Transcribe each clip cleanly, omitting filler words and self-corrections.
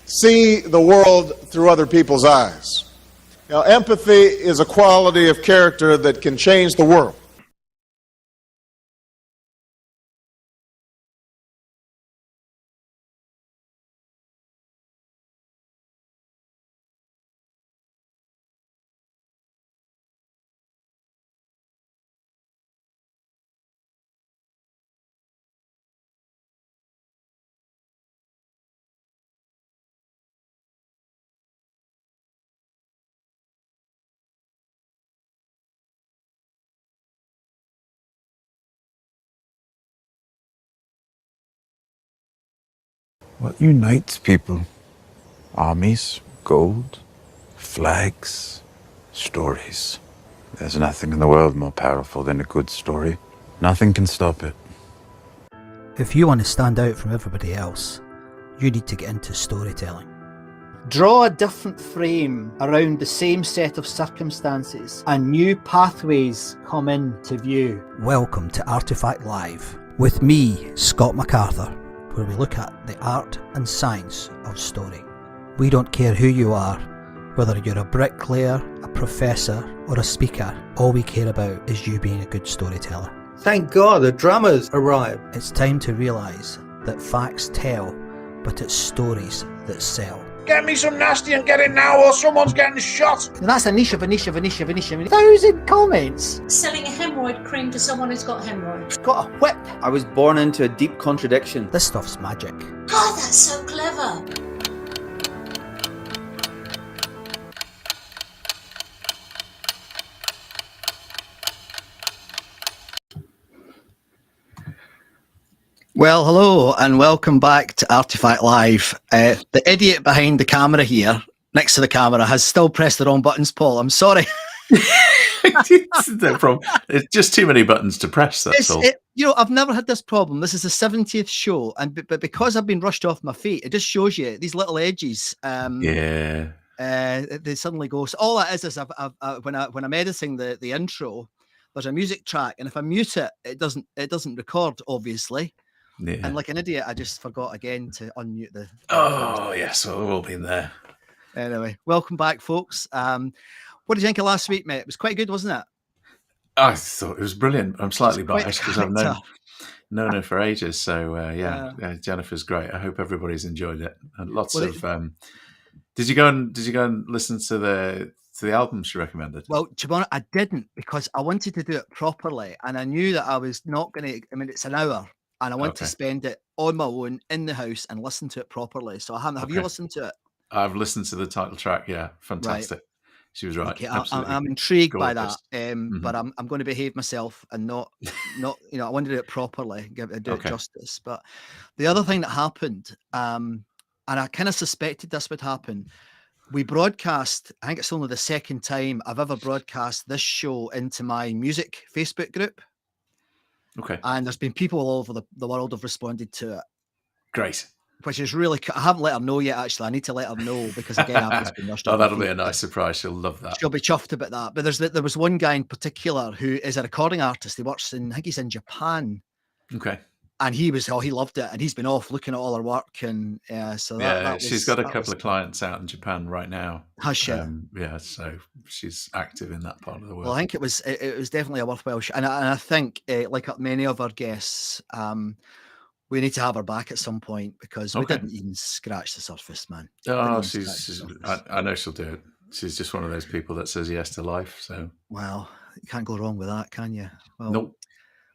see the world through other people's eyes. Now, empathy is a quality of character that can change the world. What unites people? Armies, gold, flags, stories. There's nothing in the world more powerful than a good story. Nothing can stop it. If you want to stand out from everybody else, you need to get into storytelling. Draw a different frame around the same set of circumstances and new pathways come into view. Welcome to ARTEFACTLive with me, Scott MacArthur, where we look at the art and science of story. We don't care who you are, whether you're a bricklayer, a professor or a speaker, all we care about is you being a good storyteller. Thank God the drummers arrived. It's time to realise that facts tell, but it's stories that sell. Get me some nasty and get it now or someone's getting shot. And that's a niche of a niche of a niche of a niche of a 1,000 comments. Selling a hemorrhoid cream to someone who's got hemorrhoids. Got a whip. I was born into a deep contradiction. This stuff's magic. Oh, that's so clever. Well, hello and welcome back to ARTEFACTLive. The idiot behind the camera here, next to the camera, has still pressed the wrong buttons, Paul. I'm sorry. No problem. It's just too many buttons to press, that's all. I've never had this problem. This is the 70th show, but because I've been rushed off my feet, it just shows you these little edges. Yeah. They suddenly go. So all that is when I'm editing the intro, there's a music track, and if I mute it, it doesn't record, obviously. Yeah. And like an idiot, I just forgot again to unmute the. Oh yes, well, we've all been there. Anyway, welcome back, folks. What did you think of last week, mate? It was quite good, wasn't it? I thought it was brilliant. I'm slightly biased because I've character. known her for ages. So yeah, Jennifer's great. I hope everybody's enjoyed it. And lots of. Did you go and listen to the album she recommended? Well, to be honest, I didn't because I wanted to do it properly, and I knew that I was not going to. I mean, it's an hour, and I want to spend it on my own in the house and listen to it properly. So I haven't. Have you listened to it? I've listened to the title track. Yeah, fantastic. Right. She was right. Okay, I'm intrigued gorgeous. by that, but I'm going to behave myself and not I want to do it properly, do it justice. But the other thing that happened, and I kind of suspected this would happen. We broadcast. I think it's only the second time I've ever broadcast this show into my music Facebook group. Okay. And there's been people all over the world have responded to it. Great. Which is really, I haven't let her know yet, actually. I need to let her know because, again, I've just been rushed. Oh, that'll be a nice surprise. She'll love that. She'll be chuffed about that. But there was one guy in particular who is a recording artist. He works I think he's in Japan. Okay. And he loved it. And he's been off looking at all her work. And she's got a couple of clients out in Japan right now. Has she? Yeah, so she's active in that part of the world. Well, I think it was definitely a worthwhile show. And I think, like many of our guests, we need to have her back at some point because we didn't even scratch the surface, man. Oh, I know she'll do it. She's just one of those people that says yes to life. So, well, you can't go wrong with that, can you? Well, nope.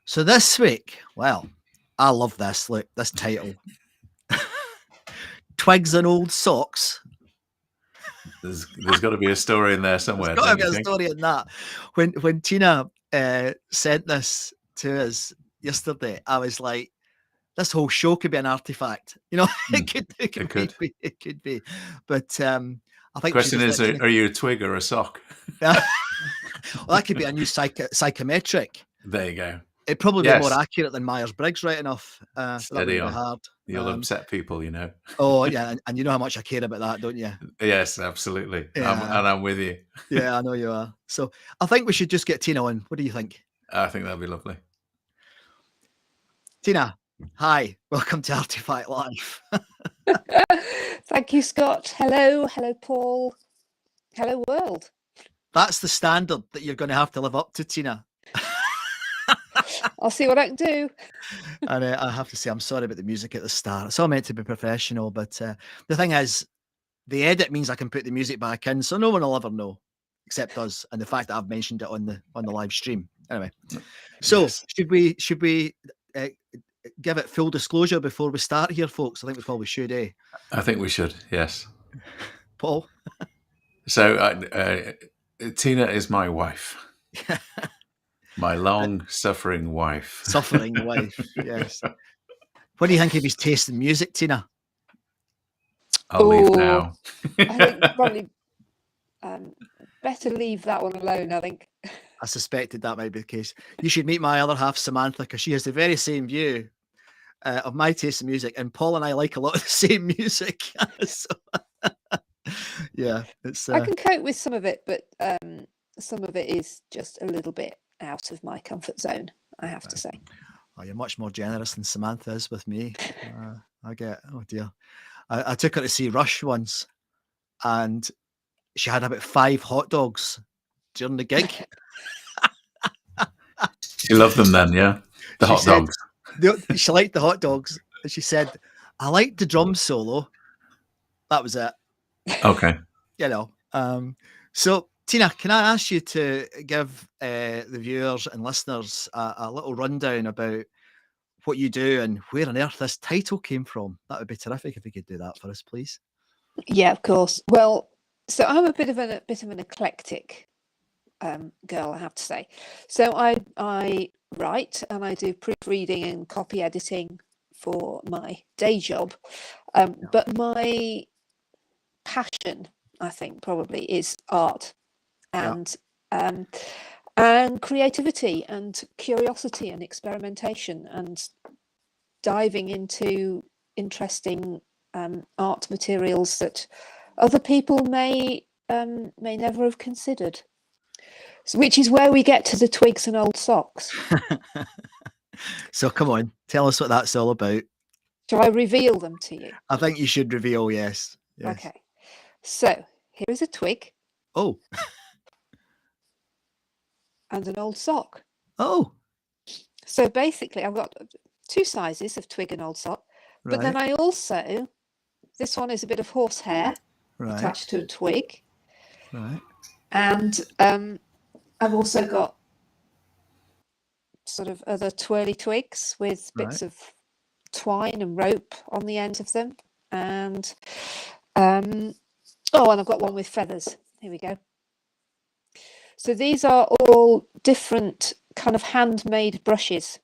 So this week, well, I love this. Look, this title: Twigs and Old Socks. There's got to be a story in there somewhere. There's got to be a story in that. When Tina sent this to us yesterday, I was like, this whole show could be an artifact, it could be. But I think the question is, are you a twig or a sock? Well, that could be a new psychometric. There you go. It'd probably be more accurate than Myers-Briggs, right enough. Steady on. Hard. You'll upset people, Oh yeah, and you know how much I care about that, don't you? Yes, absolutely. Yeah. I'm with you. Yeah, I know you are. So I think we should just get Tina on. What do you think? I think that'd be lovely. Tina. Hi, welcome to ARTEFACTLive. Thank you, Scott. Hello, Paul. Hello, world. That's the standard that you're going to have to live up to, Tina. I'll see what I can do. And I have to say, I'm sorry about the music at the start. It's all meant to be professional, but the thing is, the edit means I can put the music back in, so no one will ever know, except us, and the fact that I've mentioned it on the live stream. Anyway, so Yes. should we give it full disclosure before we start here, folks? I think we probably should, eh? I think we should. Yes. Paul. So Tina is my wife. My long-suffering wife. Suffering wife, yes. What do you think of his taste in music, Tina? I'll leave now. I think probably better leave that one alone, I think. I suspected that might be the case. You should meet my other half, Samantha, because she has the very same view of my taste in music, and Paul and I like a lot of the same music. So, yeah, it's. I can cope with some of it, but some of it is just a little bit out of my comfort zone, I have to say. Oh, you're much more generous than Samantha is with me. Oh dear. I took her to see Rush once, and she had about 5 hot dogs during the gig. You love them then, yeah? The hot dogs. She liked the hot dogs. And she said, I liked the drum solo. That was it. Okay. So, Tina, can I ask you to give the viewers and listeners a little rundown about what you do and where on earth this title came from? That would be terrific if you could do that for us, please. Yeah, of course. Well, so I'm a bit of an eclectic girl, I have to say. So I write and I do proofreading and copy editing for my day job, but my passion, I think, probably is art and creativity and curiosity and experimentation and diving into interesting art materials that other people may never have considered. So, which is where we get to the twigs and old socks. So come on, tell us what that's all about. Shall I reveal them to you? I think you should reveal, yes. Okay. So here is a twig. Oh. And an old sock. Oh. So basically I've got 2 sizes of twig and old sock. But then I also, this one is a bit of horsehair attached to a twig. Right. And I've also got sort of other twirly twigs with bits of twine and rope on the end of them. And and I've got one with feathers. Here we go. So these are all different kind of handmade brushes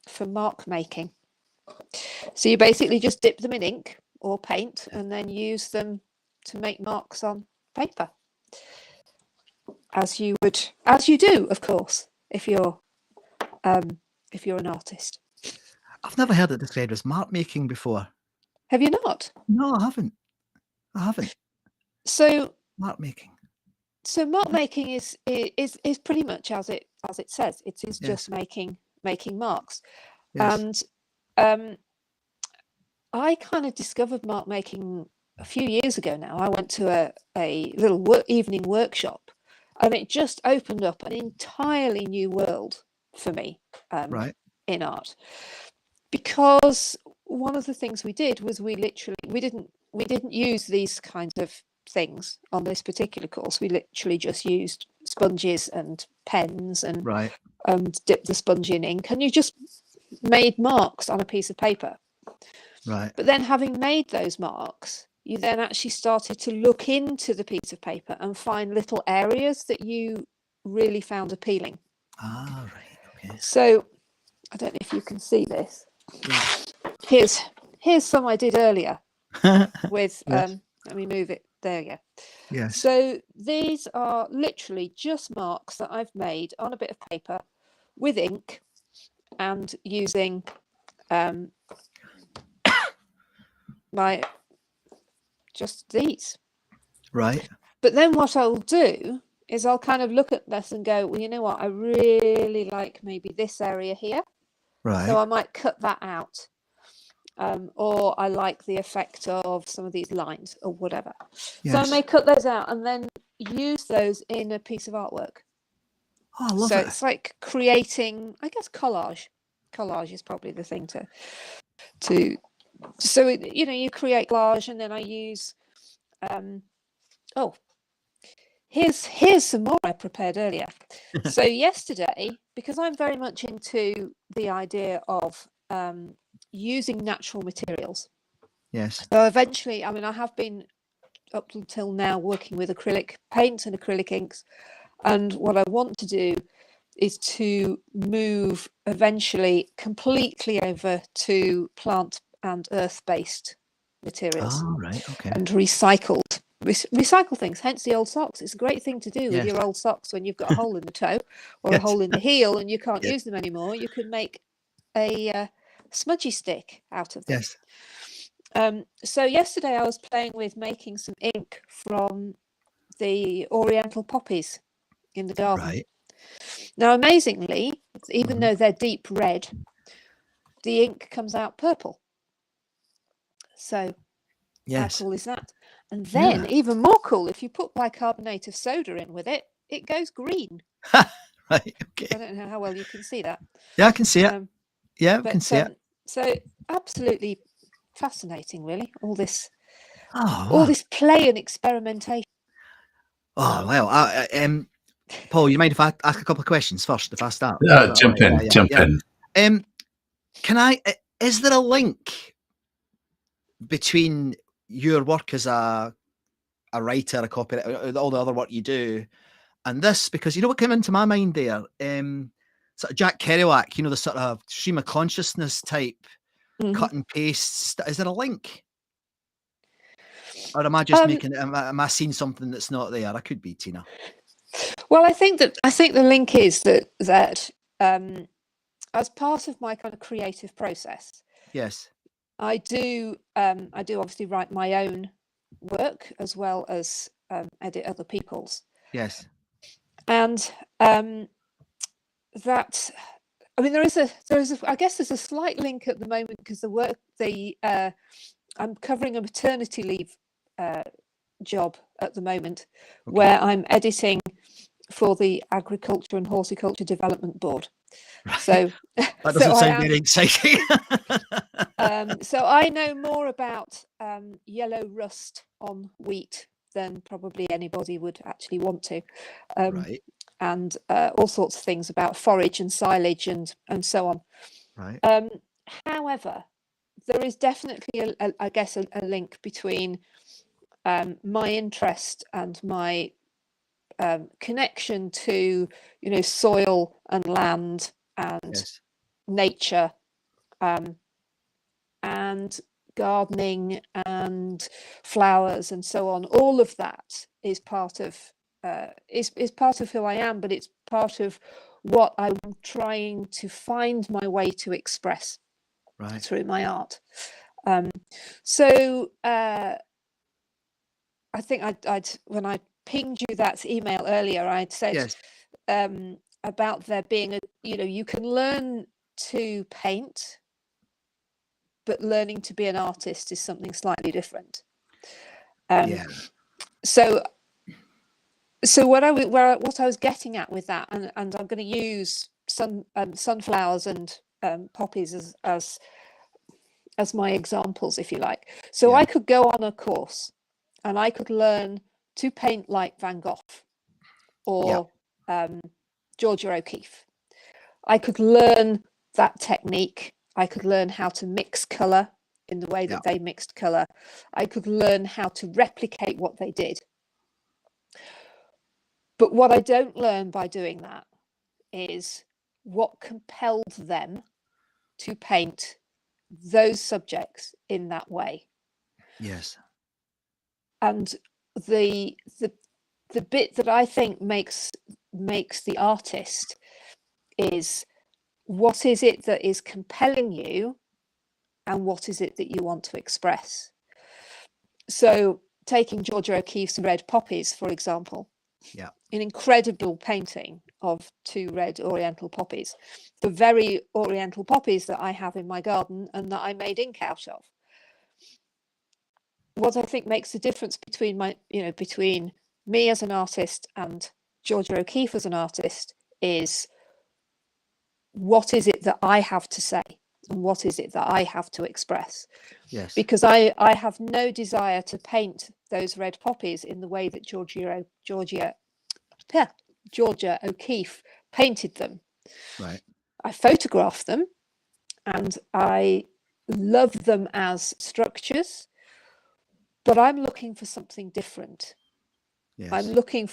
for mark making. So you basically just dip them in ink or paint and then use them to make marks on paper. As you do, of course, if you're an artist. I've never heard it described as mark making before. Have you not? No, I haven't. So mark making. So mark making is pretty much as it says. It is just making marks. Yes. And I kind of discovered mark making a few years ago now. I went to a little evening workshop, and it just opened up an entirely new world for me in art. Because one of the things we did was we didn't use these kinds of things on this particular course. We literally just used sponges and pens and dipped the sponge in ink, and you just made marks on a piece of paper. Right. But then having made those marks, you then actually started to look into the piece of paper and find little areas that you really found appealing. Ah, right. Okay. So I don't know if you can see this. Yeah. Here's some I did earlier with let me move it. There you go. Yeah. So these are literally just marks that I've made on a bit of paper with ink and using just these. Right. But then what I'll do is I'll kind of look at this and go, well, you know what? I really like maybe this area here. Right. So I might cut that out or I like the effect of some of these lines or whatever. Yes. So I may cut those out and then use those in a piece of artwork. Oh, I love so it. It's like creating, I guess, collage. Collage is probably the thing to so you create collage, and then I use here's some more I prepared earlier. So yesterday, because I'm very much into the idea of using natural materials. Yes. So eventually, I mean, I have been up until now working with acrylic paints and acrylic inks, and what I want to do is to move eventually completely over to plant and earth-based materials. Oh, right. Okay. And recycle things, hence the old socks. It's a great thing to do with your old socks when you've got a hole in the toe or a hole in the heel and you can't use them anymore. You could make a smudgy stick out of them. Yes. So yesterday I was playing with making some ink from the oriental poppies in the garden. Right. Now, amazingly, even though they're deep red, the ink comes out purple. So how cool is that? And then even more cool, if you put bicarbonate of soda in with it, it goes green. Right. Okay. I don't know how well you can see that. Yeah, I can see it. I can see it. So absolutely fascinating, really. All this play and experimentation. Oh well, Paul, you mind if I ask a couple of questions first? If I start, jump in. Is there a link between your work as a writer, a copywriter, all the other work you do, and this? Because what came into my mind there, sort of Jack Kerouac, the sort of stream of consciousness type cut and paste. Is there a link? Or am I just am I seeing something that's not there? I could be, Tina. Well, I think the link is that as part of my kind of creative process, yes, I do obviously write my own work as well as edit other people's. Yes, and that, I mean, there is a I guess there's a slight link at the moment because I'm covering a maternity leave job at the moment, where I'm editing for the Agriculture and Horticulture Development Board. Right. So that doesn't sound very exciting. So I know more about yellow rust on wheat than probably anybody would actually want to. Right. And all sorts of things about forage and silage and so on. Right. However, there is definitely I guess a link between my interest and my connection to soil and land and nature and gardening and flowers and so on. All of that is part of is part of who I am, but it's part of what I'm trying to find my way to express through my art. So I think I'd when I pinged you that email earlier, I'd said about there being you can learn to paint, but learning to be an artist is something slightly different. So what I was getting at with that, and I'm going to use sunflowers and poppies as my examples, if you like. So I could go on a course and I could learn to paint like Van Gogh or Georgia O'Keeffe. I could learn that technique. I could learn how to mix colour in the way that they mixed colour. I could learn how to replicate what they did. But what I don't learn by doing that is what compelled them to paint those subjects in that way. Yes. And the bit that I think makes the artist is, what is it that is compelling you and what is it that you want to express? So taking Georgia O'Keeffe's Red Poppies, for example, Yeah. An incredible painting of 2 red oriental poppies, the very oriental poppies that I have in my garden and that I made ink out of. What I think makes the difference between between me as an artist and Georgia O'Keeffe as an artist is, what is it that I have to say and what is it that I have to express? Yes. Because I have no desire to paint those red poppies in the way that Georgia O'Keeffe painted them. Right. I photograph them and I love them as structures, but I'm looking for something different. Yes. I'm looking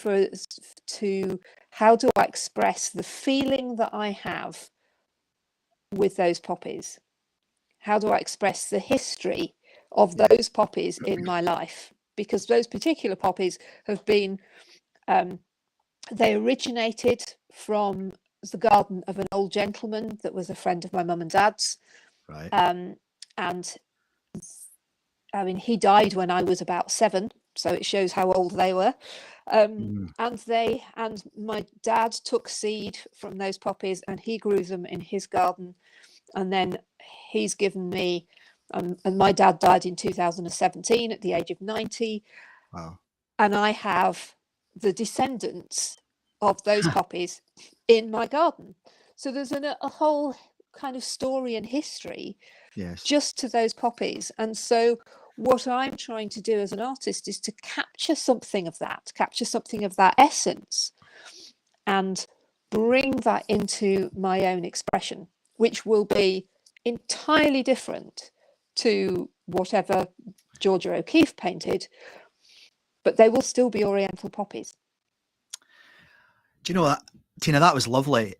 how do I express the feeling that I have with those poppies? How do I express the history of those poppies in my life? Because those particular poppies have been, they originated from the garden of an old gentleman that was a friend of my mum and dad's. Right. And I mean, he died when I was about 7, so it shows how old they were. And my dad took seed from those poppies and he grew them in his garden. And then he's given me, and my dad died in 2017 at the age of 90. Wow. And I have the descendants of those poppies in my garden. So there's a whole kind of story and history just to those poppies. And so what I'm trying to do as an artist is to capture something of that essence and bring that into my own expression, which will be entirely different to whatever Georgia O'Keeffe painted, but they will still be oriental poppies. Do you know what, Tina, that was lovely.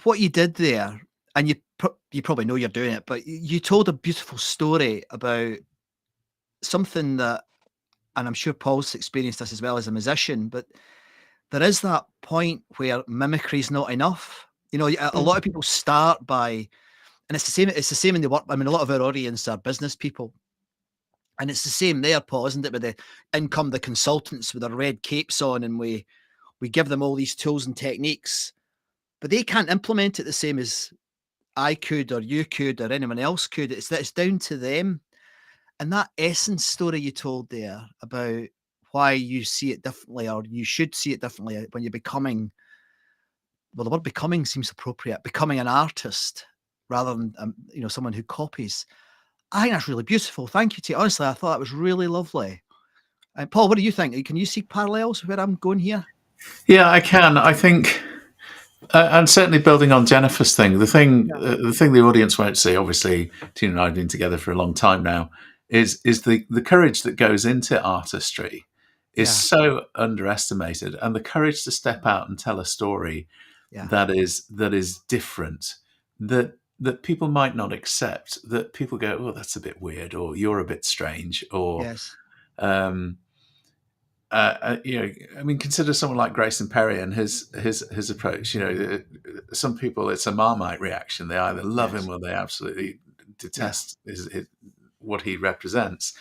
What you did there, and you probably know you're doing it, but you told a beautiful story about something that, and I'm sure Paul's experienced this as well as a musician, but there is that point where mimicry is not enough. You know, a lot of people start by, and it's the same in the work. I mean, a lot of our audience are business people. And it's the same there, Paul, isn't it? With the consultants with their red capes on, and we give them all these tools and techniques, but they can't implement it the same as I could or you could or anyone else could. It's down to them. And that essence story you told there about why you see it differently, or you should see it differently when you're becoming, well, the word becoming seems appropriate, becoming an artist rather than someone who copies. I think that's really beautiful. Thank you, Tina. Honestly, I thought that was really lovely. Paul, what do you think? Can you see parallels where I'm going here? Yeah, I can. I think, and certainly building on Jennifer's thing, the thing the audience won't see, obviously, Tina and I have been together for a long time now, is the courage that goes into artistry is so underestimated, and the courage to step out and tell a story that is different, that people might not accept, that people go, oh, that's a bit weird, or you're a bit strange, or I mean, consider someone like Grayson Perry and his approach. Some people, it's a Marmite reaction. They either love him or they absolutely detest what he represents.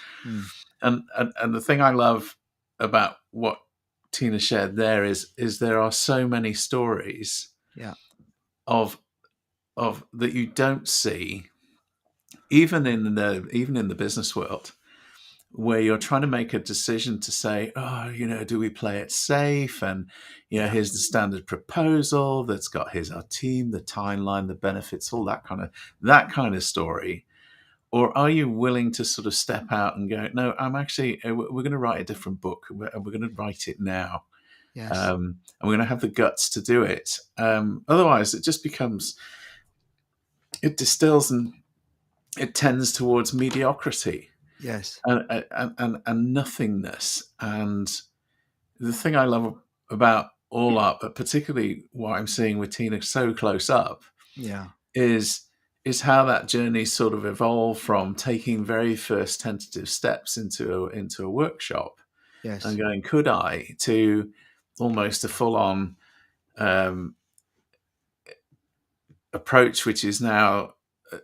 And the thing I love about what Tina shared there is there are so many stories of that you don't see, even in the business world, where you're trying to make a decision to say, oh, do we play it safe? And, here's the standard proposal that's got here's our team, the timeline, the benefits, all that kind of story. Or are you willing to sort of step out and go, no, we're going to write a different book. We're going to write it now. Yes. And we're going to have the guts to do it. Otherwise, it just becomes, it distills and it tends towards mediocrity. Yes. And nothingness. And the thing I love about all art, but particularly what I'm seeing with Tina so close up, is how that journey sort of evolved from taking very first tentative steps into a workshop and going, could I, to almost a full-on approach, which is now,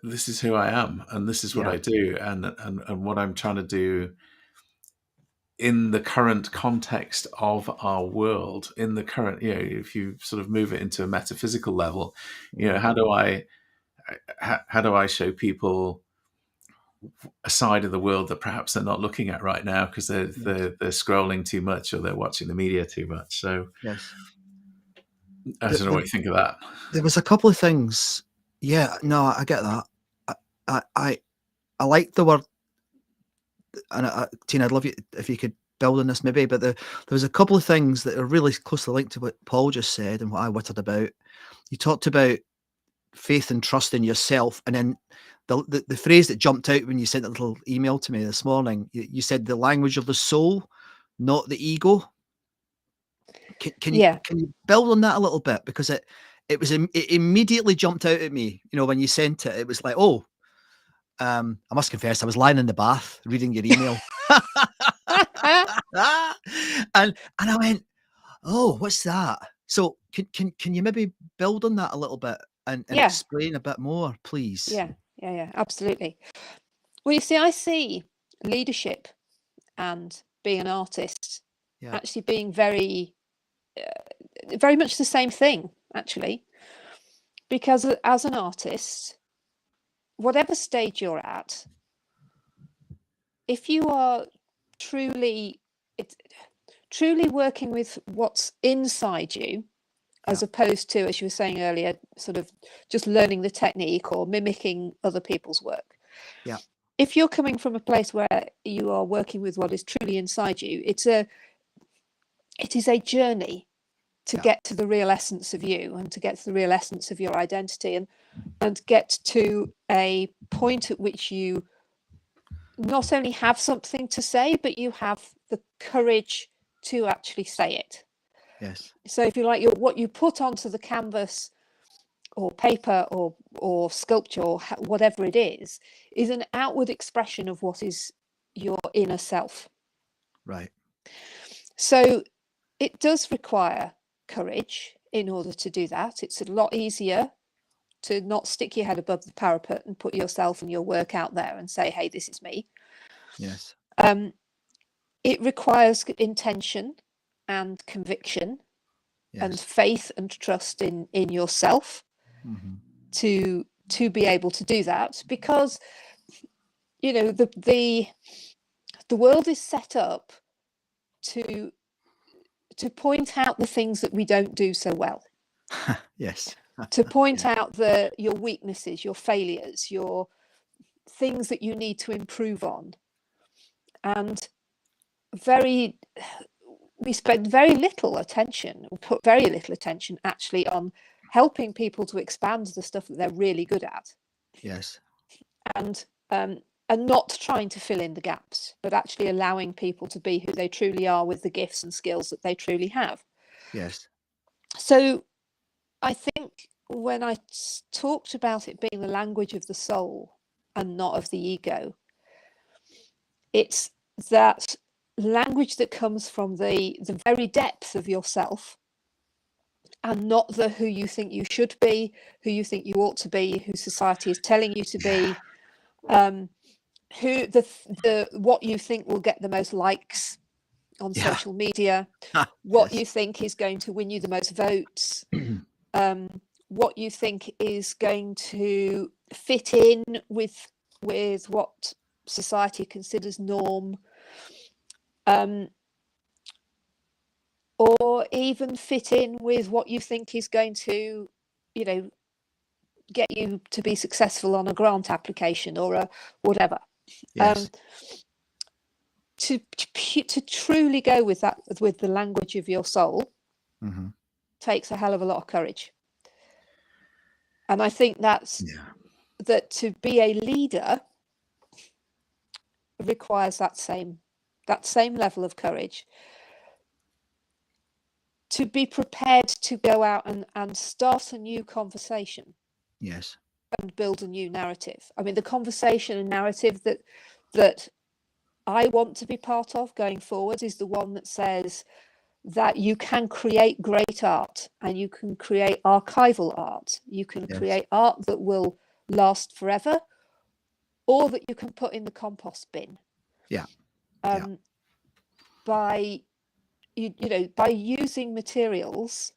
this is who I am and this is what I do, and what I'm trying to do in the current context of our world, in the current, if you sort of move it into a metaphysical level, how do I show people a side of the world that perhaps they're not looking at right now because they're scrolling too much or they're watching the media too much. So yes, I don't know what you think of that. There was a couple of things. Yeah, no, I get that. I like the word, and Tina, I'd love you if you could build on this maybe. But there was a couple of things that are really closely linked to what Paul just said and what I wittered about. You talked about faith and trust in yourself, and then the phrase that jumped out when you sent a little email to me this morning, you said the language of the soul, not the ego. Can you build on that a little bit? Because it immediately jumped out at me, when you sent it. It was like, I must confess, I was lying in the bath reading your email. and I went, oh, what's that? So can you maybe build on that a little bit and explain a bit more, please? Yeah, absolutely. Well, you see, I see leadership and being an artist actually being very much the same thing, actually, because as an artist, whatever stage you're at, if you are truly working with what's inside you, as opposed to, as you were saying earlier, sort of just learning the technique or mimicking other people's work. Yeah. If you're coming from a place where you are working with what is truly inside you, it is a journey to get to the real essence of you and to get to the real essence of your identity and get to a point at which you not only have something to say, but you have the courage to actually say it. Yes. So if you like, what you put onto the canvas or paper or sculpture or whatever it is an outward expression of what is your inner self. Right. So it does require courage in order to do that. It's a lot easier to not stick your head above the parapet and put yourself and your work out there and say, hey, this is me. Yes. It requires intention and conviction and faith and trust in yourself to be able to do that, because the world is set up to point out the things that we don't do so well. Yes. To point out your weaknesses, your failures, your things that you need to improve on. And we spend very little attention, or put very little attention actually on helping people to expand the stuff that they're really good at. Yes. And not trying to fill in the gaps, but actually allowing people to be who they truly are with the gifts and skills that they truly have. Yes. So I think when I talked about it being the language of the soul and not of the ego, it's that language that comes from the very depth of yourself, and not the who you think you should be, who you think you ought to be, who society is telling you to be, who what you think will get the most likes on social media, what you think is going to win you the most votes, what you think is going to fit in with what society considers norm, or even fit in with what you think is going to, get you to be successful on a grant application or a whatever. Yes. To truly go with that, with the language of your soul, takes a hell of a lot of courage. And I think that to be a leader requires that same level of courage, to be prepared to go out and start a new conversation. Yes. And build a new narrative. I mean, the conversation and narrative that I want to be part of going forward is the one that says that you can create great art, and you can create archival art. You can create art that will last forever, or that you can put in the compost bin. Yeah. by by using materials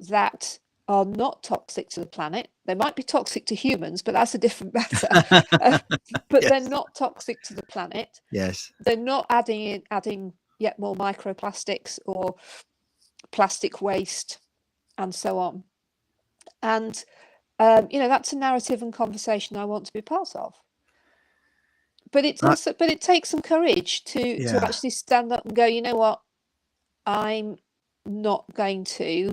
that are not toxic to the planet. They might be toxic to humans, but that's a different matter. But they're not toxic to the planet. Yes. They're not adding yet more microplastics or plastic waste and so on. And that's a narrative and conversation I want to be part of. But it takes some courage to actually stand up and go, you know what, I'm not going to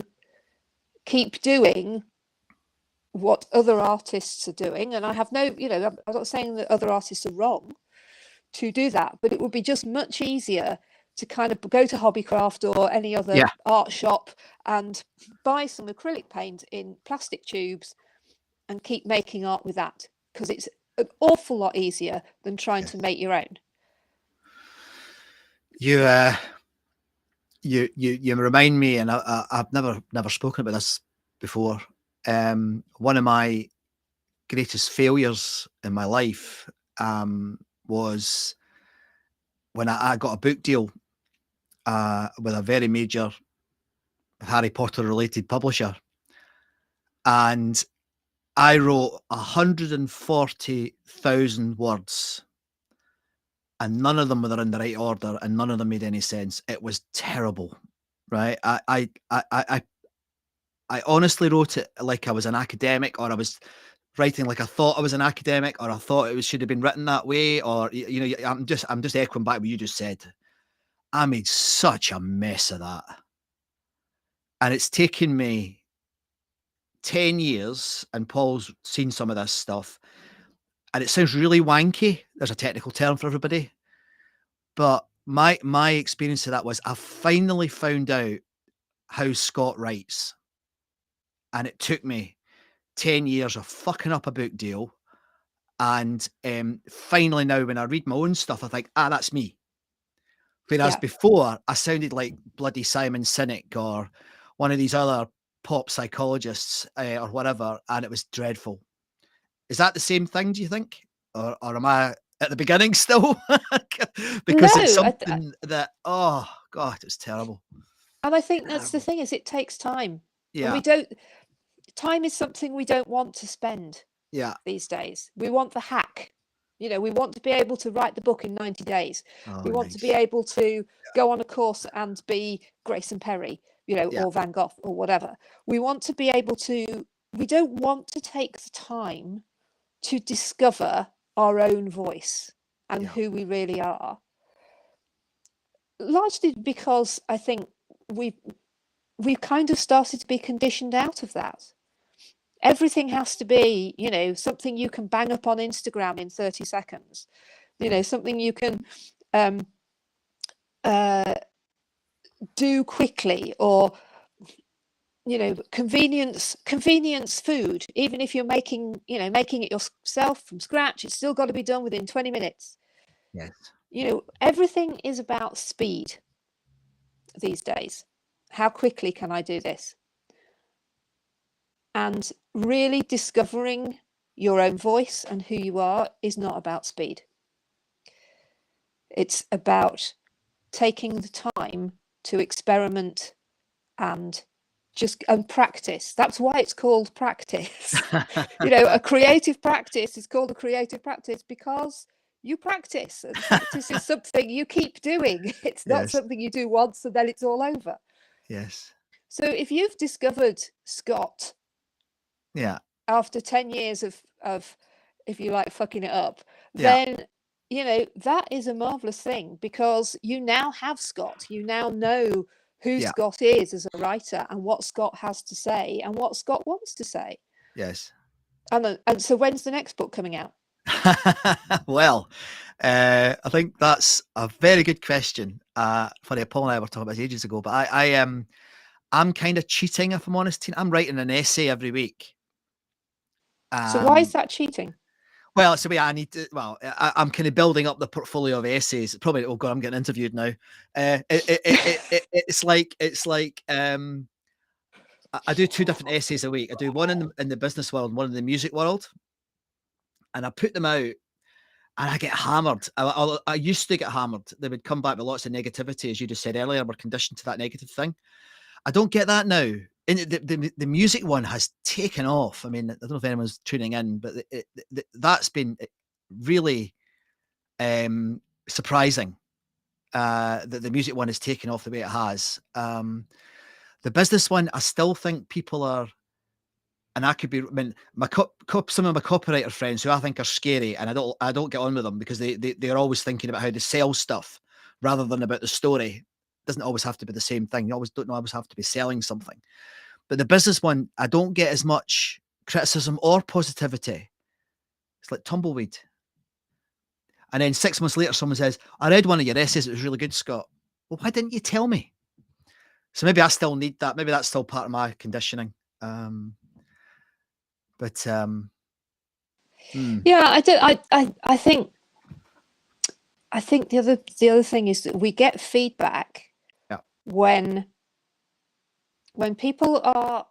keep doing what other artists are doing. And I have no, I'm not saying that other artists are wrong to do that, but it would be just much easier to kind of go to Hobbycraft or any other art shop and buy some acrylic paint in plastic tubes and keep making art with that, because it's an awful lot easier than trying to make your own. You remind me, and I've never spoken about this before. One of my greatest failures in my life was when I got a book deal with a very major Harry Potter related publisher, and I wrote 140,000 words, and none of them were in the right order, and none of them made any sense. It was terrible, right? I honestly wrote it like I was an academic, or I was writing like I thought I was an academic, or I thought it should have been written that way, or I'm just echoing back what you just said. I made such a mess of that, and it's taken me 10 years, and Paul's seen some of this stuff, and it sounds really wanky. There's a technical term for everybody, but my experience of that was I finally found out how Scott writes, and it took me 10 years of fucking up a book deal, and finally now when I read my own stuff, I think, that's me. Whereas before I sounded like bloody Simon Sinek or one of these other pop psychologists or whatever, and it was dreadful. Is that the same thing, do you think? Or am I at the beginning still? Because it's something that, oh God, it's terrible. And I think that's the thing, is it takes time. Yeah. And time is something we don't want to spend these days. We want the hack. We want to be able to write the book in 90 days. We want to be able to go on a course and be Grayson Perry, or Van Gogh or whatever. We want to be able to, we don't want to take the time to discover our own voice and who we really are. Largely because I think we've kind of started to be conditioned out of that. Everything has to be, something you can bang up on Instagram in 30 seconds, something you can do quickly, or, convenience food. Even if you're making it yourself from scratch, it's still got to be done within 20 minutes. Yes. Everything is about speed these days. How quickly can I do this? And really discovering your own voice and who you are is not about speed. It's about taking the time to experiment and practice. That's why it's called practice. A creative practice is called a creative practice because you practice, and practice is something you keep doing. It's not something you do once and then it's all over. Yes. So if you've discovered Scott after 10 years of if you like fucking it up, then that is a marvelous thing, because you now have Scott. You now know who Scott is as a writer, and what Scott has to say, and what Scott wants to say. Yes. And so when's the next book coming out? Well, I think that's a very good question. Funny, Paul and I were talking about this ages ago, but I'm kind of cheating, if I'm honest. I'm writing an essay every week. So why is that cheating? Well, so I need to. Well, I'm kind of building up the portfolio of essays. Probably, oh God, I'm getting interviewed now. It's like I do two different essays a week. I do one in the business world, and one in the music world, and I put them out. and I get hammered. I used to get hammered. They would come back with lots of negativity, as you just said earlier. We're conditioned to that negative thing. I don't get that now. And the music one has taken off. I mean, I don't know if anyone's tuning in, but that's been really surprising that the music one has taken off the way it has. The business one, I still think people are, and I could be. I mean, some of my copywriter friends who I think are scary, and I don't get on with them because they're always thinking about how to sell stuff rather than about the story. It doesn't always have to be the same thing. You don't always have to be selling something. But the business one, I don't get as much criticism or positivity. It's like tumbleweed. And then 6 months later, someone says, I read one of your essays. It was really good, Scott. Well, why didn't you tell me? So maybe I still need that. Maybe that's still part of my conditioning. Yeah, I think the other thing is that we get feedback when people are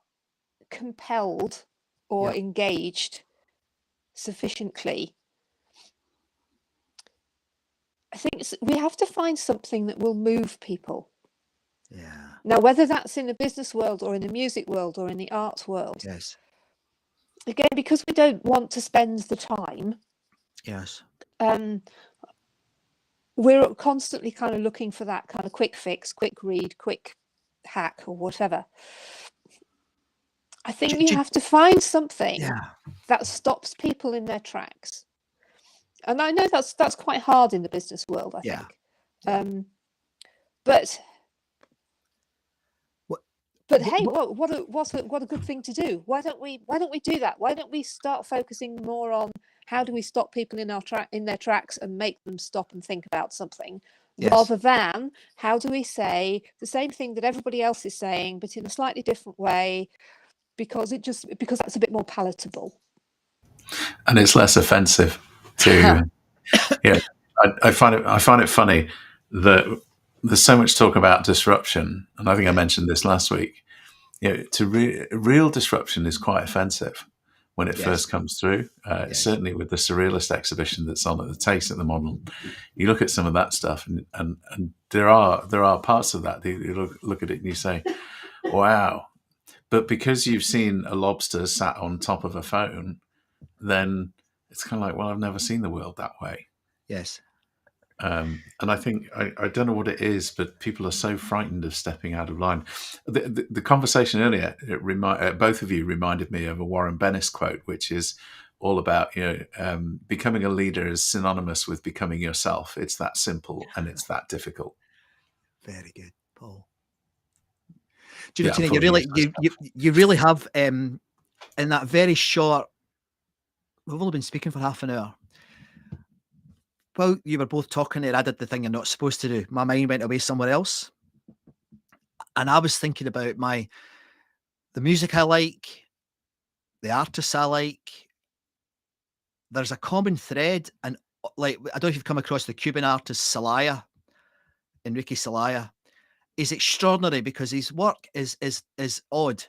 compelled or engaged sufficiently. I think we have to find something that will move people. Yeah. Now, whether that's in the business world or in the music world or in the arts world. Yes. Again, because we don't want to spend the time. Yes. We're constantly kind of looking for that kind of quick fix, quick read, quick hack or whatever. I think you have to find something that stops people in their tracks. And I know that's quite hard in the business world, I think. But hey, what a good thing to do. Why don't we do that? Why don't we start focusing more on how do we stop people in their tracks and make them stop and think about something, rather than how do we say the same thing that everybody else is saying but in a slightly different way, because that's a bit more palatable and it's less offensive to I find it funny that there's so much talk about disruption, and I think I mentioned this last week. Real disruption is quite offensive when it first comes through. Certainly with the surrealist exhibition that's on at the Taste at the moment, you look at some of that stuff, and there are parts of that. You look at it and you say, "Wow!" But because you've seen a lobster sat on top of a phone, then it's kind of like, well, I've never seen the world that way. Yes. And I think, I don't know what it is, but people are so frightened of stepping out of line. The conversation earlier, both of you reminded me of a Warren Bennis quote, which is all about, becoming a leader is synonymous with becoming yourself. It's that simple and it's that difficult. Very good, Paul. Do you know, Tina, you really have, in that very short, we've only been speaking for half an hour. Well, you were both talking there. I did the thing you're not supposed to do. My mind went away somewhere else. And I was thinking about the music I like, the artists I like. There's a common thread. And like, I don't know if you've come across the Cuban artist Enrique Celaya. He's extraordinary because his work is odd.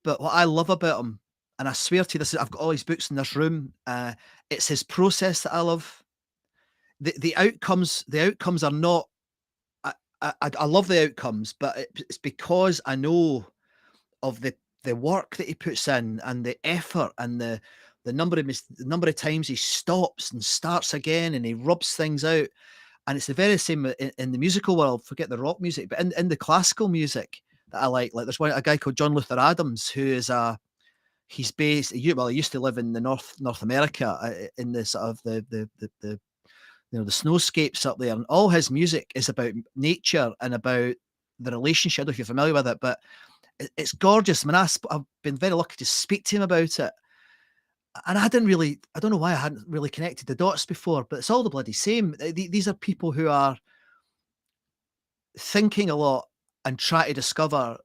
But what I love about him, and I swear to you, I've got all his books in this room. It's his process that I love. The outcomes are not. I love the outcomes, but it's because I know of the work that he puts in and the effort and the number of times he stops and starts again and he rubs things out. And it's the very same in the musical world. Forget the rock music, but in the classical music that I like there's a guy called John Luther Adams who is he's based. He used to live in the North America in the sort of the snowscapes up there, and all his music is about nature and about the relationship. I don't know if you're familiar with it, but it's gorgeous. I mean, I've been very lucky to speak to him about it. And I don't know why I hadn't really connected the dots before, but it's all the bloody same. These are people who are thinking a lot and try to discover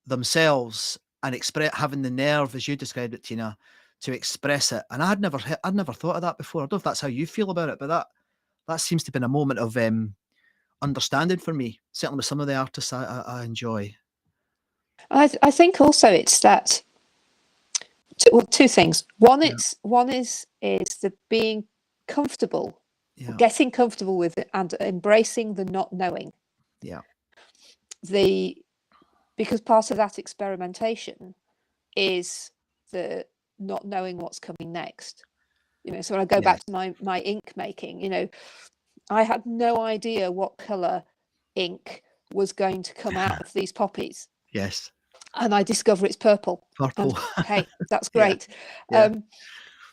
themselves and having the nerve, as you described it, Tina, to express it. And I'd never thought of that before. I don't know if that's how you feel about it, but that seems to have been a moment of understanding for me, certainly with some of the artists I enjoy. I think also it's that two things. One is the being comfortable getting comfortable with it and embracing the not knowing. Yeah. Because part of that experimentation is the not knowing what's coming next. So when I go back to my ink making, I had no idea what color ink was going to come out of these poppies. Yes. And I discover it's purple. Purple. And, hey, that's great. Yeah.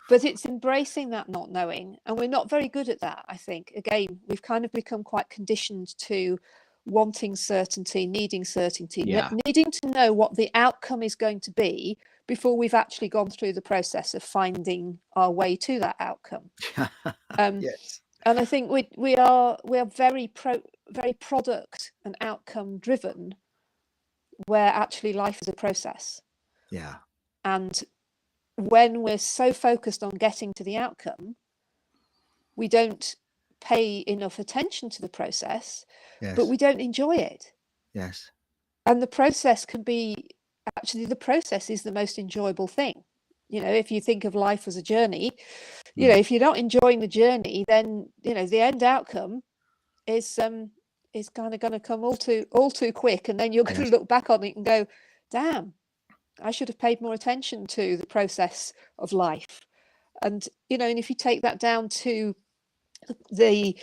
But it's embracing that not knowing. And we're not very good at that, I think. Again, we've kind of become quite conditioned to wanting certainty, needing certainty, needing to know what the outcome is going to be before we've actually gone through the process of finding our way to that outcome. Yes. And I think we are very product and outcome driven, where actually life is a process. Yeah. And when we're so focused on getting to the outcome, we don't pay enough attention to the process, but we don't enjoy it. Yes. And the process can be, actually the process is the most enjoyable thing. If you think of life as a journey, if you're not enjoying the journey, then, the end outcome is kind of going to come all too quick. And then you're going to look back on it and go, damn, I should have paid more attention to the process of life. And, and if you take that down to the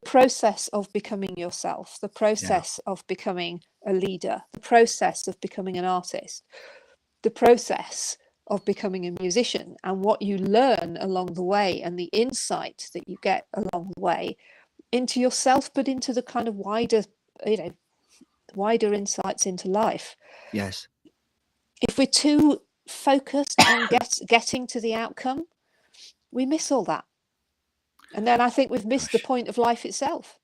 process of becoming yourself, the process of becoming a leader, the process of becoming an artist, the process of becoming a musician, and what you learn along the way and the insight that you get along the way into yourself, but into the kind of wider insights into life. Yes. If we're too focused on getting to the outcome, we miss all that. And then I think we've missed the point of life itself.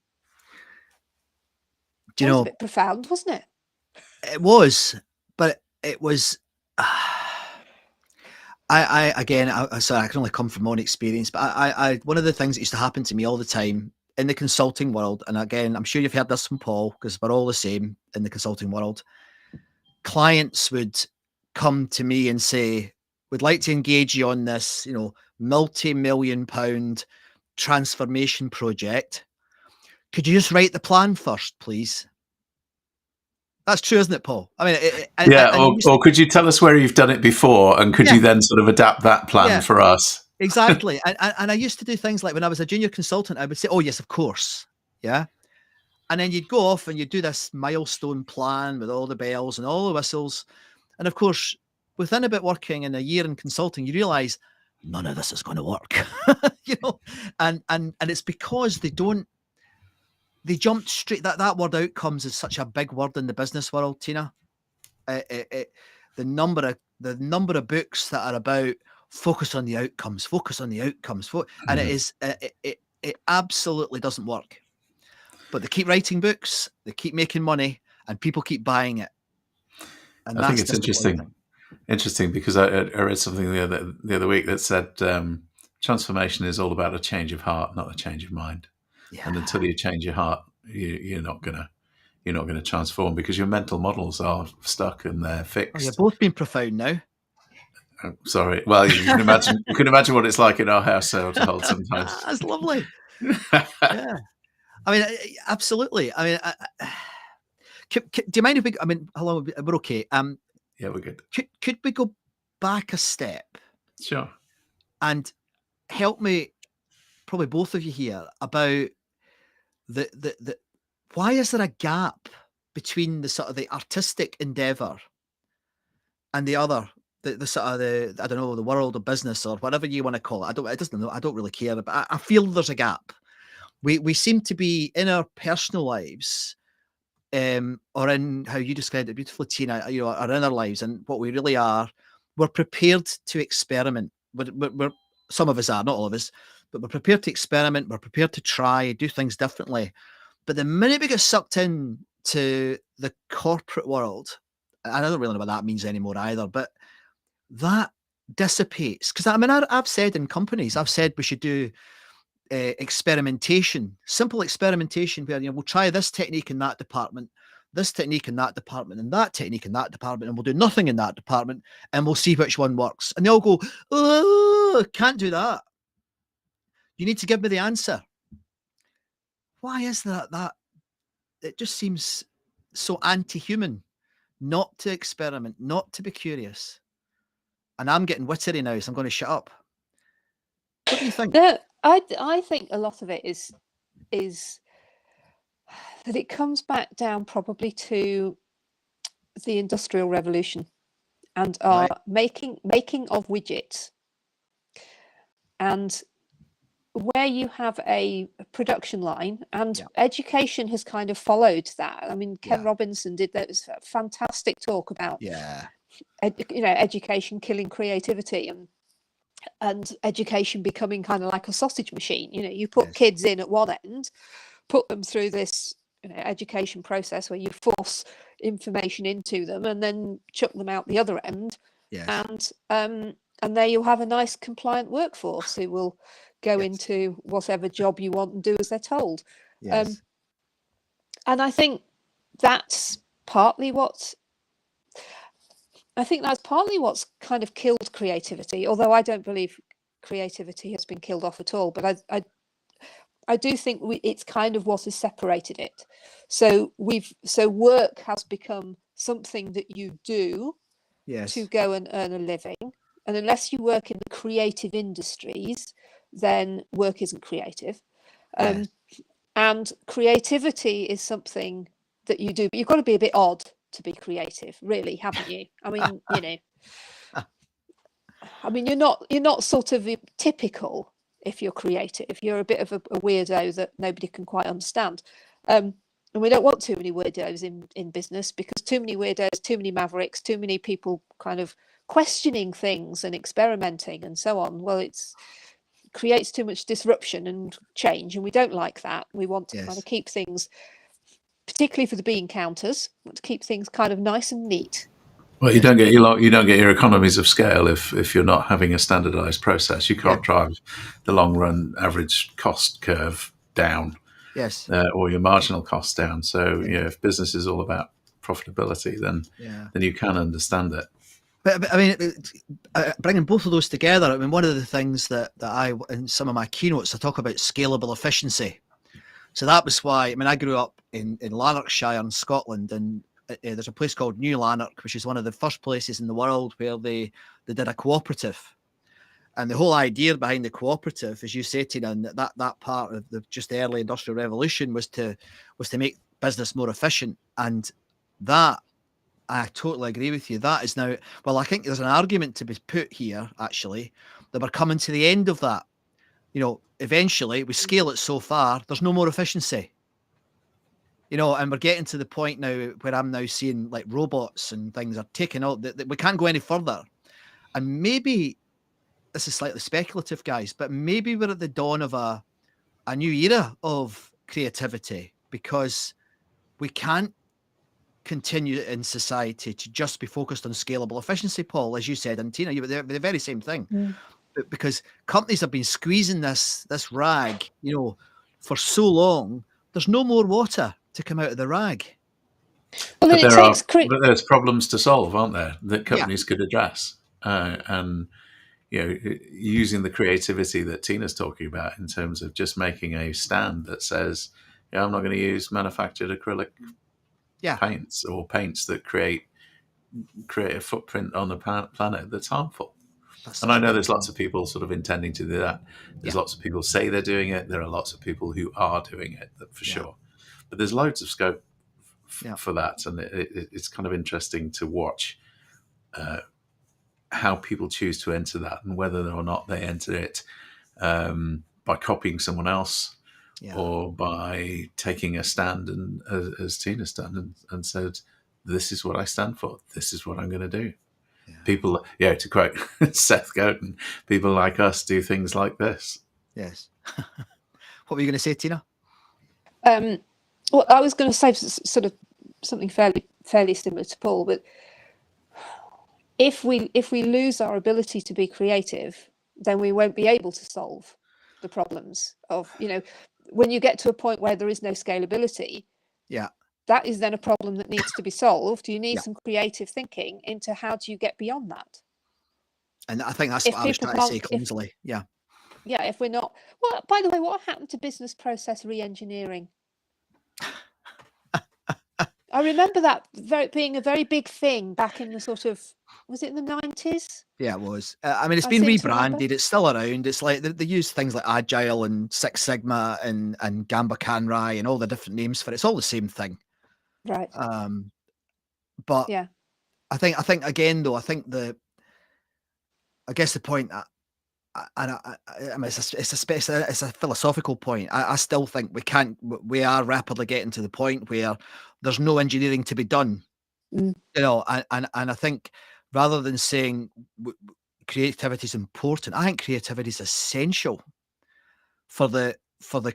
Do you know, a bit profound, wasn't it? It was, but it was. Sorry, I can only come from my own experience, but I one of the things that used to happen to me all the time in the consulting world, and again, I'm sure you've heard this from Paul, because we're all the same in the consulting world. Clients would come to me and say, "We'd like to engage you on this, multi-million-pound transformation project. Could you just write the plan first, please?" That's true, isn't it, Paul? I mean, or could you tell us where you've done it before, and could you then sort of adapt that plan for us? Exactly. And I used to do things like, when I was a junior consultant, I would say, "Oh yes, of course." Yeah. And then you'd go off and you'd do this milestone plan with all the bells and all the whistles. And of course, within about working in a year in consulting, you realize none of this is going to work. And it's because they jumped straight. That word outcomes is such a big word in the business world, Tina. The number of books that are about focus on the outcomes, and it absolutely doesn't work. But they keep writing books, they keep making money, and people keep buying it. And I think it's interesting because I read something the other week that said transformation is all about a change of heart, not a change of mind. Yeah. And until you change your heart, you're not gonna transform, because your mental models are stuck and they're fixed. Oh, you're both being profound now. Sorry. Well, you can imagine. You can imagine what it's like in our household sometimes. That's lovely. Yeah. I mean, absolutely. I mean, do you mind if we? I mean, how long? We're okay. Yeah, we're good. Could we go back a step? Sure. And help me, probably both of you here, about the why is there a gap between the sort of the artistic endeavor and the other, the sort of I don't know, the world of business or whatever you want to call it. I don't really care, but I feel there's a gap. We seem to be in our personal lives, or in how you described it beautifully, Tina, our inner lives, and what we really are. We're prepared to experiment. We're some of us are, not all of us, but we're prepared to experiment. We're prepared to try, do things differently. But the minute we get sucked in to the corporate world, and I don't really know what that means anymore either, but that dissipates. Because I mean, I've said in companies, we should do experimentation, simple experimentation, where we'll try this technique in that department, this technique in that department, and that technique in that department, and we'll do nothing in that department, and we'll see which one works. And they all go, "Oh, can't do that." You need to give me the answer. Why is that? It just seems so anti-human not to experiment, not to be curious. And I'm getting wittery now, so I'm going to shut up. What do you think? No, I think a lot of it is that it comes back down probably to the Industrial Revolution and our making of widgets. And where you have a production line, and education has kind of followed that. I mean, Ken Robinson did that fantastic talk about education killing creativity and education becoming kind of like a sausage machine. You put kids in at one end, put them through this education process where you force information into them and then chuck them out the other end. And there you'll have a nice compliant workforce who will go into whatever job you want and do as they're told. And I think that's partly what's kind of killed creativity, although I don't believe creativity has been killed off at all. But I do think it's kind of what has separated it. So work has become something that you do to go and earn a living. And unless you work in the creative industries, then work isn't creative. And creativity is something that you do, but you've got to be a bit odd to be creative, really, haven't you? I mean, you're not sort of typical if you're creative. You're a bit of a weirdo that nobody can quite understand. And we don't want too many weirdos in business, because too many weirdos, too many mavericks, too many people kind of questioning things and experimenting and so on. Well, creates too much disruption and change, and we don't like that. We want to kind of keep things, particularly for the bean counters, want to keep things kind of nice and neat. Well, you don't get your economies of scale if you're not having a standardized process. You can't drive the long run average cost curve down, or your marginal costs down. So if business is all about profitability, then you can understand it. But I mean, bringing both of those together, I mean, one of the things that I, in some of my keynotes, I talk about scalable efficiency. So that was why, I mean, I grew up in Lanarkshire in Scotland, and there's a place called New Lanark, which is one of the first places in the world where they did a cooperative. And the whole idea behind the cooperative, as you say, Tina, and that part of the early industrial revolution was to make business more efficient. And that, I totally agree with you. That is now, well, I think there's an argument to be put here, actually, that we're coming to the end of that. Eventually we scale it so far, there's no more efficiency. And we're getting to the point now where I'm now seeing like robots and things are taking out, that we can't go any further. And maybe, this is slightly speculative, guys, but maybe we're at the dawn of a new era of creativity, because we can't continue in society to just be focused on scalable efficiency, Paul, as you said, and Tina, they're the very same thing. But because companies have been squeezing this rag, for so long, there's no more water to come out of the rag. Well, but there's problems to solve, aren't there, that companies could address, and using the creativity that Tina's talking about in terms of just making a stand that says, I'm not going to use manufactured acrylic paints or paints that create a footprint on the planet that's harmful. And I know there's lots of people sort of intending to do that. There's lots of people say they're doing it. There are lots of people who are doing it, for sure. But there's loads of scope for that. And it's kind of interesting to watch how people choose to enter that, and whether or not they enter it by copying someone else, or by taking a stand, and as Tina done, and said, this is what I stand for. This is what I'm going to do. People, to quote Seth Godin, people like us do things like this. Yes. What were you going to say, Tina? Well, I was going to say sort of something fairly similar to Paul, but if we lose our ability to be creative, then we won't be able to solve the problems of, when you get to a point where there is no scalability. That is then a problem that needs to be solved. You need some creative thinking into how do you get beyond that. And I think that's what I was trying to say clumsily. yeah, if we're not. Well, by the way, what happened to business process re-engineering? I remember that being a very big thing back in the sort of, was it in the 90s? Yeah, it was. I mean, it's I been seem to remember. rebranded. It's still around. It's like they use things like Agile and Six Sigma and Gamba Canrai and all the different names for it. It's all the same thing. Right. But yeah, I think again though, I guess the point, and I mean, it's a philosophical point. I still think we are rapidly getting to the point where there's no engineering to be done. You know, and I think rather than saying creativity is important, I think creativity is essential for the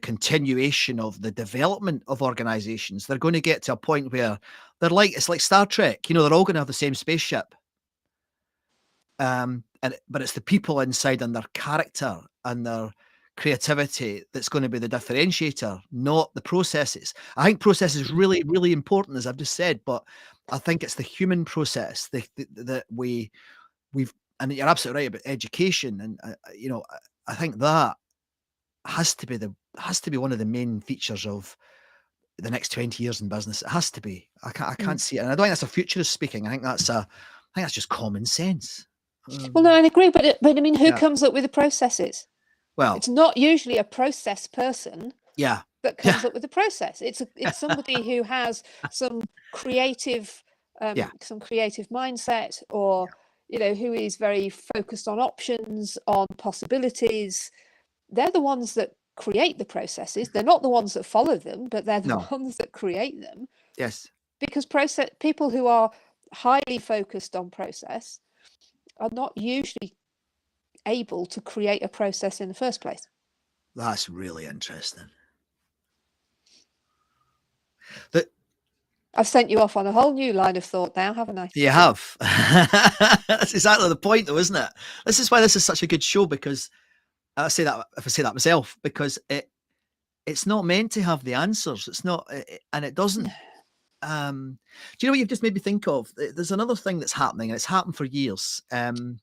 continuation of the development of organizations. They're going to get to a point where it's like Star Trek, you know, they're all going to have the same spaceship. But it's the people inside and their character and their creativity that's going to be the differentiator, not the processes. I think process is really, really important, as I've just said, but I think it's the human process that we've, and you're absolutely right about education. And, you know, I think that has to be one of the main features of the next 20 years in business. It has to be. I can't see it. And I don't think that's a futurist speaking. I think that's just common sense. well, no, I agree, but I mean, who comes up with the processes? Well, it's not usually a process person. Yeah. That comes up with the process. It's somebody who has some creative, some creative mindset, or you know, who is very focused on options, on possibilities. They're the ones that create the processes. They're not the ones that follow them, but they're the ones that create them. Yes. Because people who are highly focused on process are not usually able to create a process in the first place. That's really interesting. I've sent you off on a whole new line of thought now, haven't I? You have. That's exactly the point, though, isn't it? This is why this is such a good show, because I say that myself, because it's not meant to have the answers. It's not, and it doesn't. Do you know what you've just made me think of? There's another thing that's happening, and it's happened for years. In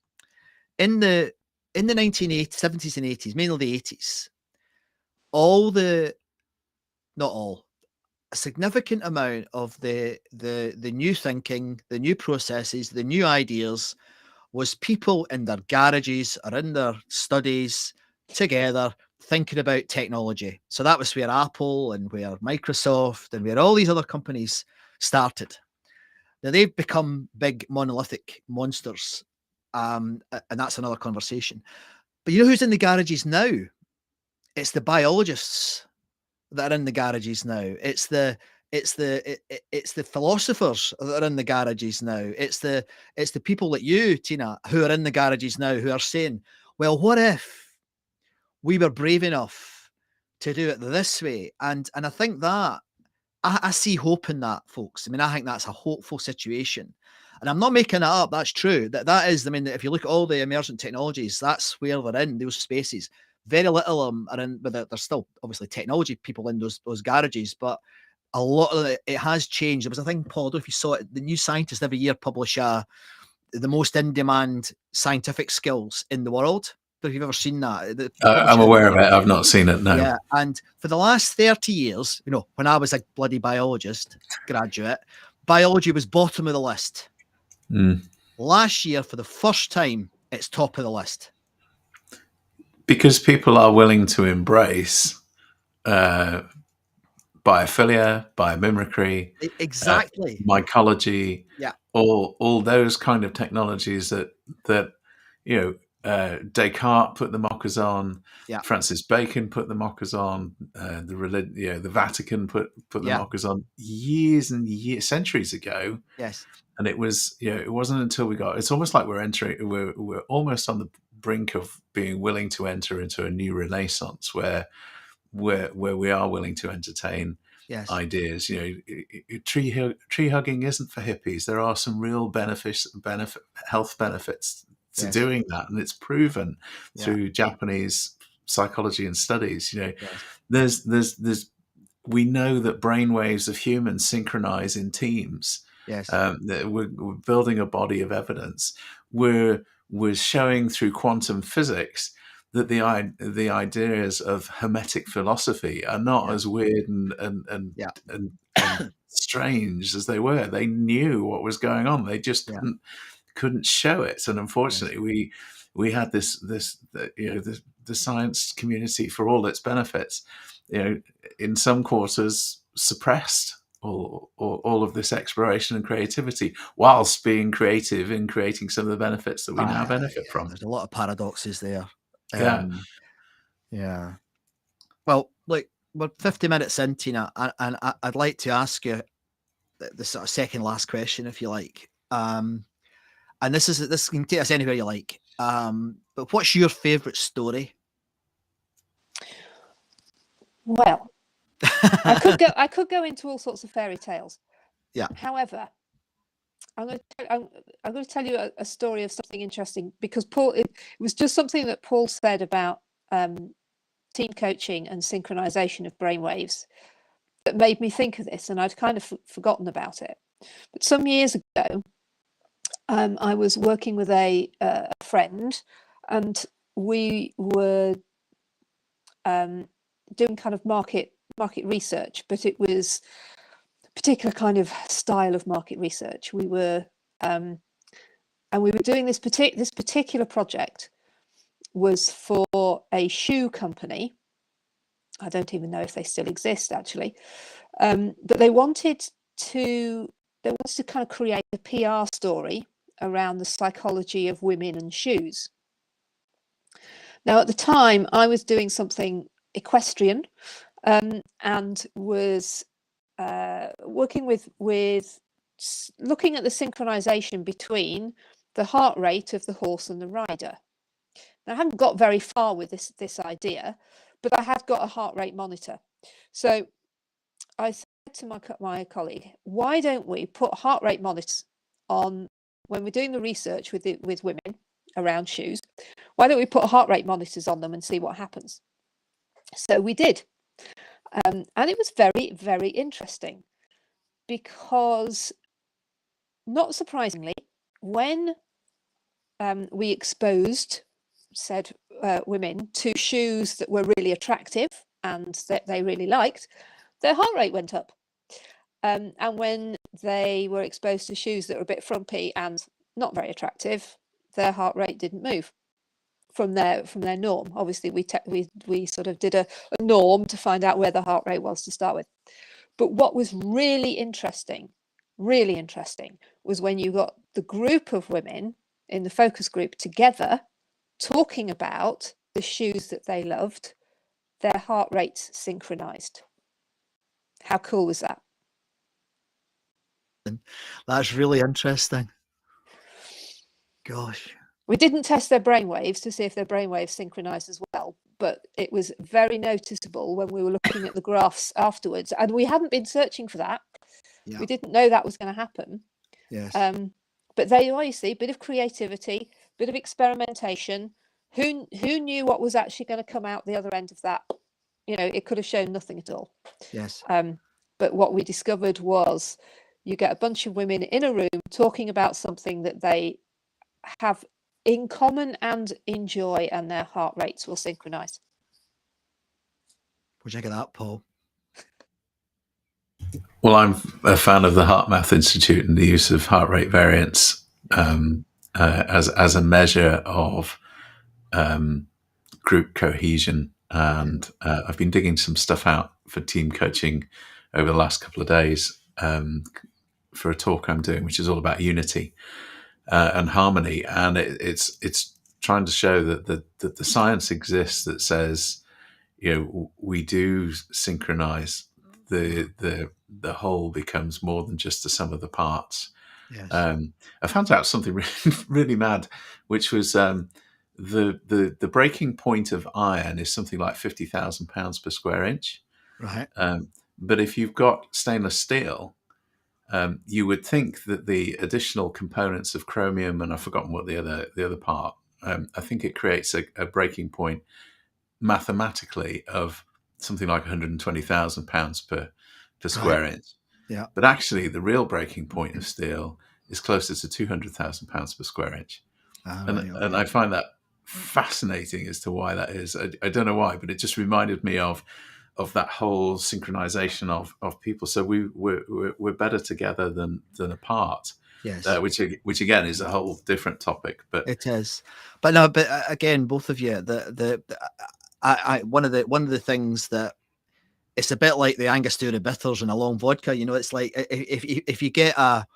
the 1980s, 70s and 80s, mainly the 80s, not all, a significant amount of the new thinking, the new processes, the new ideas was people in their garages or in their studies together thinking about technology. So that was where Apple and where Microsoft and where all these other companies started. Now they've become big monolithic monsters, and that's another conversation. But you know who's in the garages now? It's the biologists that are in the garages now. It's the philosophers that are in the garages now. It's the people like you, Tina, who are in the garages now, who are saying, well, what if we were brave enough to do it this way? And I think that I see hope in that, folks. I mean, I think that's a hopeful situation. And I'm not making it up. That's true. That is, I mean, if you look at all the emergent technologies, that's where they're in, those spaces. Very little of them are in, but there's still obviously technology people in those garages, but a lot of it has changed. There was a thing, Paul, I don't know if you saw it, the New Scientist every year publish the most in-demand scientific skills in the world. I don't know if you've ever seen that. I'm aware of it. I've not seen it, no. Yeah, and for the last 30 years, you know, when I was a bloody biologist graduate, biology was bottom of the list. Last year, for the first time, it's top of the list. Because people are willing to embrace biophilia, biomimicry, exactly, mycology, all those kind of technologies that you know, Descartes put the mockers on, Francis Bacon put the mockers on, the Vatican put the mockers on years and years, centuries ago. Yes, and it was, you know, it wasn't until we got. It's almost like we're almost on the brink of being willing to enter into a new renaissance where we are willing to entertain ideas. You know, tree hugging isn't for hippies. There are some real health benefits to doing that, and it's proven through Japanese psychology and studies. You know, there's we know that brainwaves of humans synchronize in teams. We're building a body of evidence. We're showing through quantum physics that the ideas of Hermetic philosophy are not as weird and strange as they were. They knew what was going on. They just couldn't show it. And unfortunately, we had the science community, for all its benefits, in some quarters suppressed all of this exploration and creativity, whilst being creative in creating some of the benefits that we now benefit from. There's a lot of paradoxes there. Yeah. Well, look, we're 50 minutes in, Tina, and I'd like to ask you the sort of second last question, if you like. And this can take us anywhere you like. But what's your favourite story? Well, I could go into all sorts of fairy tales. Yeah. However, I'm going to tell you a story of something interesting, because Paul, it was just something that Paul said about team coaching and synchronization of brainwaves that made me think of this, and I'd kind of forgotten about it. But some years ago, I was working with a friend, and we were doing kind of market research, but it was a particular kind of style of market research. We were and we were doing this particular project was for a shoe company. I don't even know if they still exist, actually, but they wanted to kind of create a PR story around the psychology of women and shoes. Now, at the time, I was doing something equestrian, and was working with looking at the synchronization between the heart rate of the horse and the rider. Now, I haven't got very far with this idea, but I had got a heart rate monitor. So I said to my colleague, why don't we put heart rate monitors on when we're doing the research with women around shoes? Why don't we put heart rate monitors on them and see what happens? So we did. And it was very, very interesting, because, not surprisingly, when we exposed said women to shoes that were really attractive and that they really liked, their heart rate went up. And when they were exposed to shoes that were a bit frumpy and not very attractive, their heart rate didn't move from their norm. Obviously, we sort of did a norm to find out where the heart rate was to start with. But what was really interesting, was when you got the group of women in the focus group together talking about the shoes that they loved, their heart rates synchronized. How cool was that? That's really interesting. Gosh. We didn't test their brainwaves to see if their brainwaves synchronized as well, but it was very noticeable when we were looking at the graphs afterwards. And we hadn't been searching for that. Yeah. We didn't know that was going to happen. Yes. But there you are, you see, a bit of creativity, bit of experimentation. Who knew what was actually going to come out the other end of that? You know, it could have shown nothing at all. Yes. But what we discovered was you get a bunch of women in a room talking about something that they have in common and enjoy, and their heart rates will synchronize. What do you think of that, Paul? Well, I'm a fan of the HeartMath Institute and the use of heart rate variance as a measure of group cohesion. And I've been digging some stuff out for team coaching over the last couple of days for a talk I'm doing, which is all about unity and harmony. And it's trying to show that the science exists that says, you know, we do synchronize. The whole becomes more than just the sum of the parts. Yes. I found out something really, really mad, which was the breaking point of iron is something like 50,000 pounds per square inch. Right. But if you've got stainless steel, you would think that the additional components of chromium, and I've forgotten what the other part, I think it creates a breaking point mathematically of something like 120,000 pounds per square inch. Yeah. But actually, the real breaking point of steel is closer to 200,000 pounds per square inch. And I find that fascinating as to why that is. I don't know why, but it just reminded me of that whole synchronization of people. So we're better together than apart. Yes, which again is a whole different topic. But it is. But no, but again, both of you, one of the things that it's a bit like the Angostura bitters and a long vodka. You know, it's like if you get a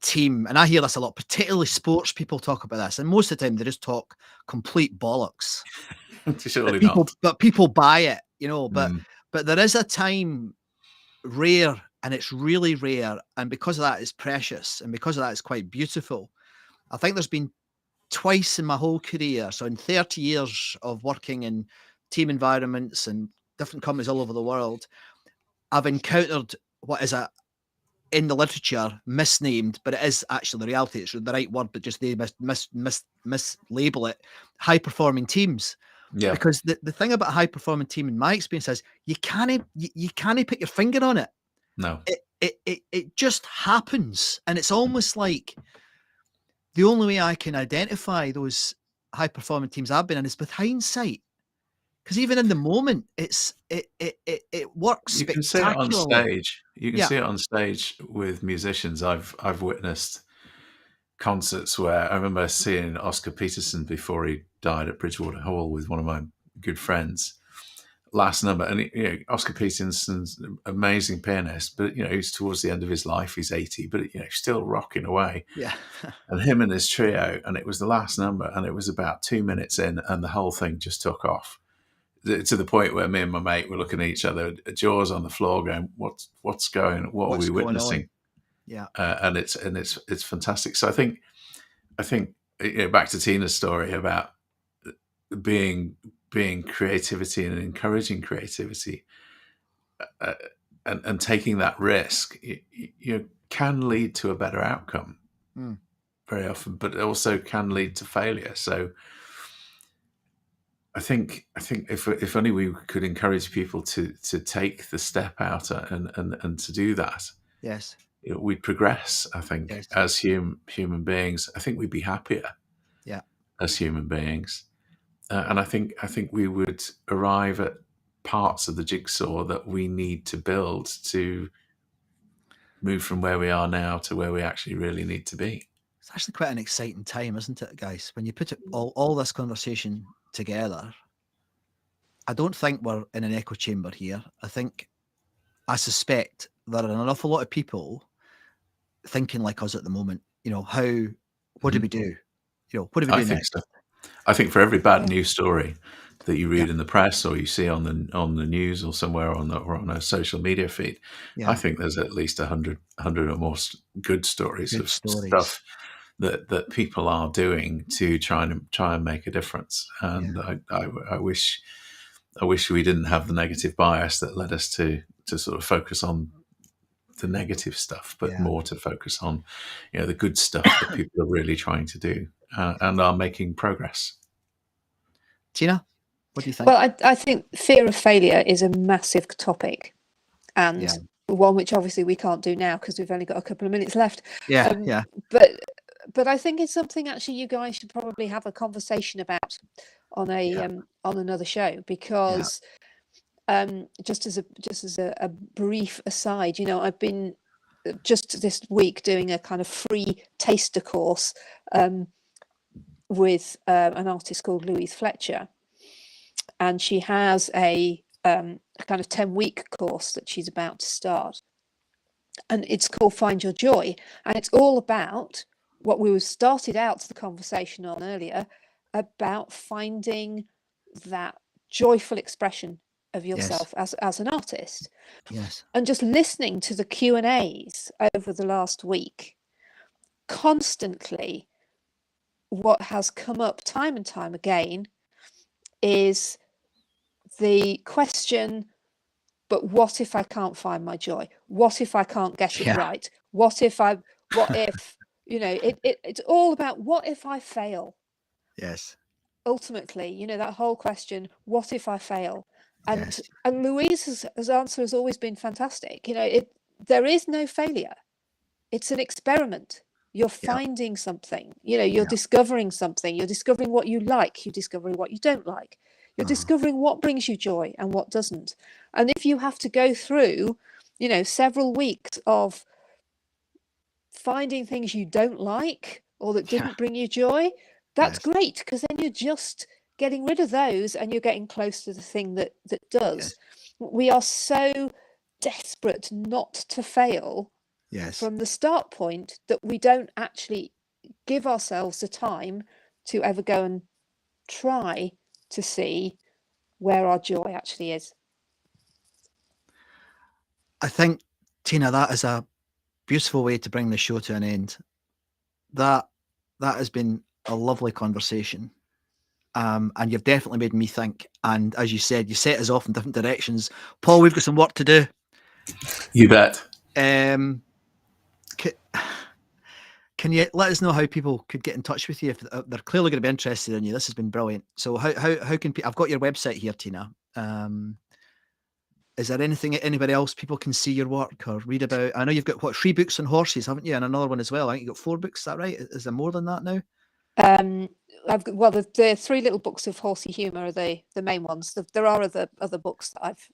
team, and I hear this a lot, particularly sports people talk about this, and most of the time they just talk complete bollocks. Surely but people buy it, you know. But there is a time, rare, and it's really rare, and because of that it's precious, and because of that it's quite beautiful. I think there's been twice in my whole career, so in 30 years of working in team environments and different companies all over the world, I've encountered what is in the literature misnamed, but it is actually the reality. It's the right word, but just they mislabel it, high performing teams. Yeah. Because the thing about a high performing team, in my experience, is you can't put your finger on it. No, it just happens, and it's almost like the only way I can identify those high performing teams I've been in is with hindsight. Because even in the moment, it works. You can see it on stage. You can see it on stage with musicians. I've witnessed concerts where I remember seeing Oscar Peterson before he died at Bridgewater Hall with one of my good friends. Last number, and Oscar Peterson's an amazing pianist, but he's towards the end of his life. He's 80, but still rocking away. Yeah. And him and his trio, and it was the last number, and it was about 2 minutes in, and the whole thing just took off. To the point where me and my mate were looking at each other, jaws on the floor, going, "What's going? What are we witnessing?" Yeah, and it's fantastic. So I think back to Tina's story about being creativity and encouraging creativity, and taking that risk, you can lead to a better outcome very often, but it also can lead to failure. So I think if only we could encourage people to take the step out and to do that, yes, we'd progress. I think as human beings, I think we'd be happier. Yeah, as human beings, and I think we would arrive at parts of the jigsaw that we need to build to move from where we are now to where we actually really need to be. It's actually quite an exciting time, isn't it, guys? When you put it all this conversation together, I don't think we're in an echo chamber here. I suspect there are an awful lot of people thinking like us at the moment. What do we do? What do we do next? So. I think for every bad news story that you read in the press or you see on the news or somewhere on a social media feed, I think there's at least 100 or more good stories of stuff that people are doing to try and make a difference. And I wish we didn't have the negative bias that led us to sort of focus on the negative stuff, but more to focus on the good stuff that people are really trying to do and are making progress. Tina, what do you think? Well, I think fear of failure is a massive topic, and one which obviously we can't do now because we've only got a couple of minutes left. But I think it's something actually you guys should probably have a conversation about on another show, because just as a brief aside, I've been just this week doing a kind of free taster course with an artist called Louise Fletcher, and she has a kind of 10-week course that she's about to start, and it's called Find Your Joy, and it's all about what we started out the conversation on earlier, about finding that joyful expression of yourself as an artist. Yes. And just listening to the Q&As over the last week, constantly what has come up time and time again is the question, but what if I can't find my joy? What if I can't get it right? What if it's all about what if I fail? Yes. Ultimately, that whole question, what if I fail? And Louise's answer has always been fantastic. There is no failure. It's an experiment. You're finding something, you're discovering something. You're discovering what you like. You're discovering what you don't like. You're discovering what brings you joy and what doesn't. And if you have to go through, several weeks of finding things you don't like or that didn't bring you joy, that's great, because then you're just getting rid of those and you're getting close to the thing that does. We are so desperate not to fail from the start point that we don't actually give ourselves the time to ever go and try to see where our joy actually is. I think, Tina, that is a beautiful way to bring the show to an end. That has been a lovely conversation. And you've definitely made me think. And as you said, you set us off in different directions. Paul, we've got some work to do. You bet. Can you let us know how people could get in touch with you if they're clearly going to be interested in you? This has been brilliant. So how can people? I've got your website here, Tina. Is there anything, anybody else people can see your work or read about? I know you've got 3 books on horses, haven't you? And another one as well. I think you've got 4 books. Is that right? Is there more than that now? I've got, the 3 little books of horsey humour are the main ones. There are other books that I've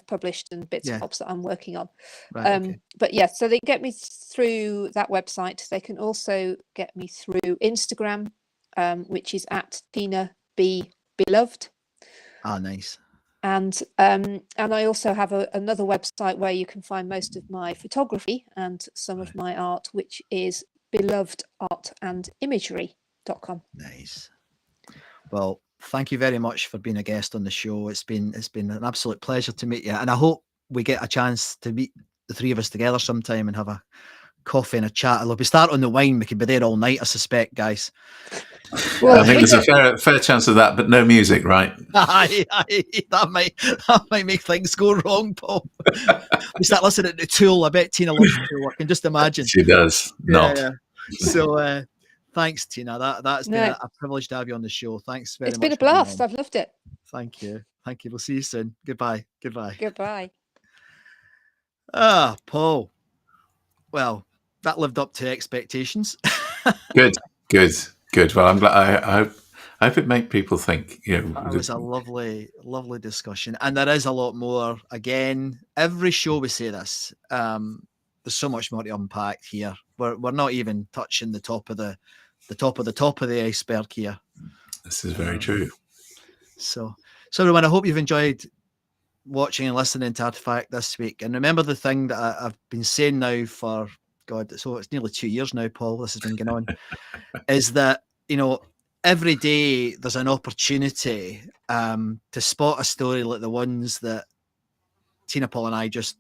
published and bits and bobs that I'm working on. Right, okay. But yeah, so they can get me through that website. They can also get me through Instagram, which is at Tina B Beloved. Ah, nice. And I also have another website where you can find most of my photography and some of my art, which is belovedartandimagery.com. Nice. Well, thank you very much for being a guest on the show. It's been an absolute pleasure to meet you, and I hope we get a chance to meet the 3 of us together sometime and have a coffee and a chat. If we start on the wine, we could be there all night, I suspect, guys. Well, I think there's a fair chance of that, but no music, right? That might make things go wrong, Paul. We start listening to Tool. I bet Tina loves Tool. I can just imagine. She does not. Yeah. So thanks, Tina. That's been a privilege to have you on the show. Thanks very much. It's been a blast. I've loved it. Thank you. We'll see you soon. Goodbye. Goodbye. Paul. Well, that lived up to expectations. Good. Well, I'm glad. I hope it made people think. It was a lovely discussion, and there is a lot more. Again, every show we say this. There's so much more to unpack here. We're not even touching the top of the iceberg here. This is very true. So everyone, I hope you've enjoyed watching and listening to Artifact this week. And remember the thing that I've been saying now for so it's nearly 2 years now, Paul. This has been going on. Is that every day there's an opportunity to spot a story like the ones that Tina, Paul, and I just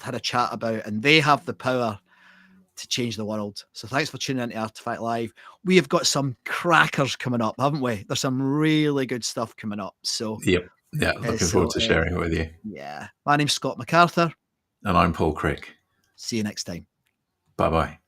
had a chat about, and they have the power to change the world. So thanks for tuning in to Artifact Live. We have got some crackers coming up, haven't we? There's some really good stuff coming up. So yep. Yeah, looking forward to sharing it with you. Yeah. My name's Scott MacArthur. And I'm Paul Crick. See you next time. Bye-bye.